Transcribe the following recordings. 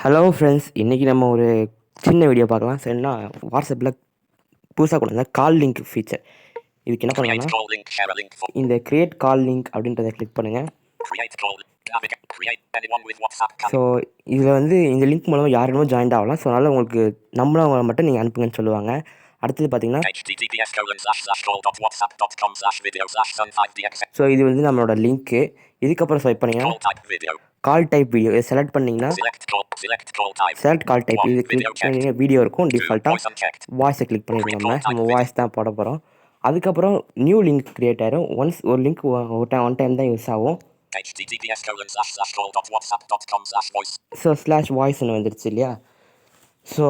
Hello friends, இன்றைக்கி நம்ம ஒரு சின்ன வீடியோ பார்க்கலாம். சரின்னா வாட்ஸ்அப்பில் புதுசாக கொண்டு வந்த கால் லிங்க் ஃபீச்சர். இதுக்கு என்ன பண்ணலாம்னா, இந்த கிரியேட் கால் லிங்க் அப்படின்றத கிளிக் பண்ணுங்கள். ஸோ இதில் வந்து இந்த லிங்க் மூலமாக யாருமே ஜாயின் ஆகலாம். ஸோ அதனால் உங்களுக்கு நம்மளவங்களை மட்டும் நீங்கள் அனுப்புங்கன்னு சொல்லுவாங்க. அடுத்தது பார்த்தீங்கன்னா, ஸோ இது வந்து நம்மளோட லிங்க்கு. இதுக்கப்புறம் ஸ்வைப் பண்ணிங்கன்னா கால் டைப் வீடியோ இதை செலக்ட் பண்ணிங்கன்னா செலக்ட் கால் டைப் இது கிளிக் பண்ணி வீடியோ இருக்கும். டிஃபால்ட்டாக வாய்ஸை கிளிக் பண்ணிடுங்க. நம்ம வாய்ஸ் தான் போட போகிறோம். அதுக்கப்புறம் நியூ லிங்க் க்ரியேட் ஆயிரும். ஒன்ஸ் ஒரு லிங்க் ஒன் டைம் தான் யூஸ் ஆகும். ஸோ /voice வந்துடுச்சு இல்லையா? ஸோ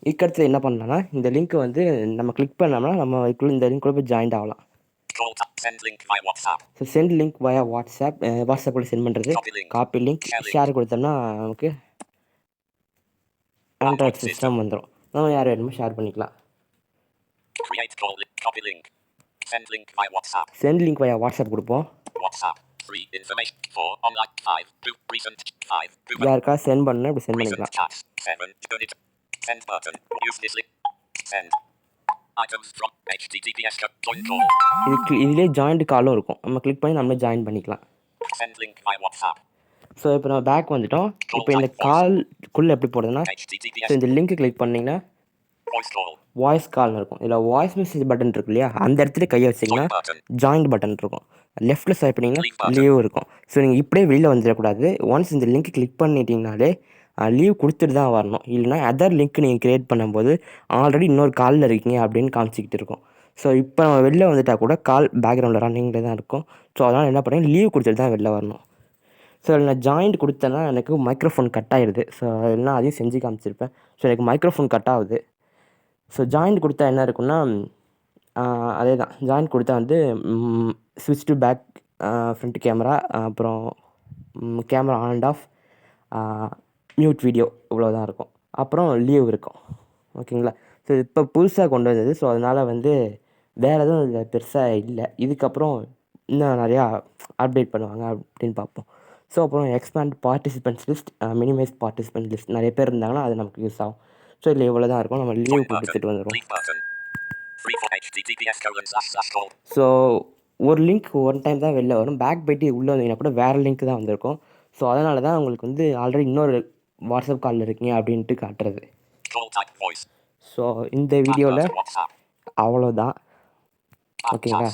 இதுக்கடுத்து என்ன பண்ணலாம்னா, இந்த லிங்க்கை வந்து நம்ம கிளிக் பண்ணோம்னா நம்ம இந்த லிங்க்குள்ளே போய் ஜாயின் ஆகலாம். ஸோ சென்ட் லிங்க் வயா வாட்ஸ்அப். வாட்ஸ்அப்பில் சென்ட் பண்ணுறது. காப்பி லிங்க் ஷேர் கொடுத்தோம்னா நமக்கு ஆண்ட்ராய்ட் சிஸ்டம் வந்துடும். நம்ம யார் வேணுமோ ஷேர் பண்ணிக்கலாம். சென்ட் லிங்க் வயா வாட்ஸ்அப் கொடுப்போம். யாருக்கா சென்ட் பண்ணணும் இப்படி சென்ட் பண்ணிக்கலாம். இதுலேயே ஜாயிண்ட் காலும் இருக்கும். நம்ம கிளிக் பண்ணி நம்மளே ஜாயின் பண்ணிக்கலாம். ஸோ இப்போ நம்ம பேக் வந்துட்டோம். இப்போ இந்த கால்குள்ளே எப்படி போடுறதுன்னா, ஸோ இந்த லிங்க் கிளிக் பண்ணிங்கன்னா வாய்ஸ் கால்னு இருக்கும். இதில் வாய்ஸ் மெசேஜ் பட்டன் இருக்கு இல்லையா, அந்த இடத்துல கையை வச்சிங்கன்னா ஜாயிண்ட் பட்டன் இருக்கும். லெஃப்ட்டில் ஸ்வைப் பண்ணிங்கன்னா லீவ் இருக்கும். ஸோ நீங்கள் இப்படியே வெளியில் வந்துடக்கூடாது. ஒன்ஸ் இந்த லிங்க் கிளிக் பண்ணிட்டீங்கனாலே லீவ் கொடுத்துட்டு தான் வரணும். இல்லைனா அதர் லிங்க் நீங்கள் க்ரியேட் பண்ணும்போது ஆல்ரெடி இன்னொரு காலில் இருக்கீங்க அப்படின்னு காமிச்சிக்கிட்டு இருக்கும். ஸோ இப்போ நம்ம வெளில வந்துட்டால் கூட கால் பேக்ரவுண்டில் ரன்னிங்கில் தான் இருக்கும். ஸோ அதனால் என்ன பண்ணுறேன், லீவ் கொடுத்துட்டு தான் வெளில வரணும். ஸோ நான் ஜாயிண்ட் கொடுத்தேன்னா எனக்கு மைக்ரோஃபோன் கட் ஆகிடுது. ஸோ இல்லைனா அதையும் செஞ்சு காமிச்சிருப்பேன். ஸோ எனக்கு மைக்ரோஃபோன் கட் ஆகுது. ஸோ ஜாயிண்ட் கொடுத்தா என்ன இருக்குன்னா, அதே தான் ஜாயிண்ட் கொடுத்தா வந்து ஸ்விட்ச் டு பேக், ஃப்ரண்ட் கேமரா, அப்புறம் camera on and half, mute video இவ்வளோ தான் இருக்கும். அப்புறம் லீவ் இருக்கும். ஓகேங்களா? ஸோ இப்போ புதுசாக கொண்டு வந்தது. ஸோ அதனால் வந்து வேறு எதுவும் இதில் பெருசாக இல்லை. இதுக்கப்புறம் இன்னும் நிறையா அப்டேட் பண்ணுவாங்க அப்படின்னு பார்ப்போம். ஸோ அப்புறம் expand participants list, minimise participant list. நிறைய பேர் இருந்தாங்கன்னா அது நமக்கு யூஸ் ஆகும். ஸோ இதில் இவ்வளோ தான் இருக்கும். நம்ம லீவ் கொடுத்துட்டு வந்துடும். ஸோ ஒரு லிங்க் ஒன் டைம் தான் வெளில வரும். பேக் போய்ட்டு உள்ளே வந்தீங்கன்னா கூட வேறு லிங்க் தான் வந்திருக்கும். ஸோ அதனால தான் உங்களுக்கு வந்து ஆல்ரெடி இன்னொரு வாட்ஸ்அப் காலில் இருக்கீங்க அப்படின்ட்டு காட்டுறது. ஸோ இந்த வீடியோவில் அவ்வளோதான். ஓகேங்களா?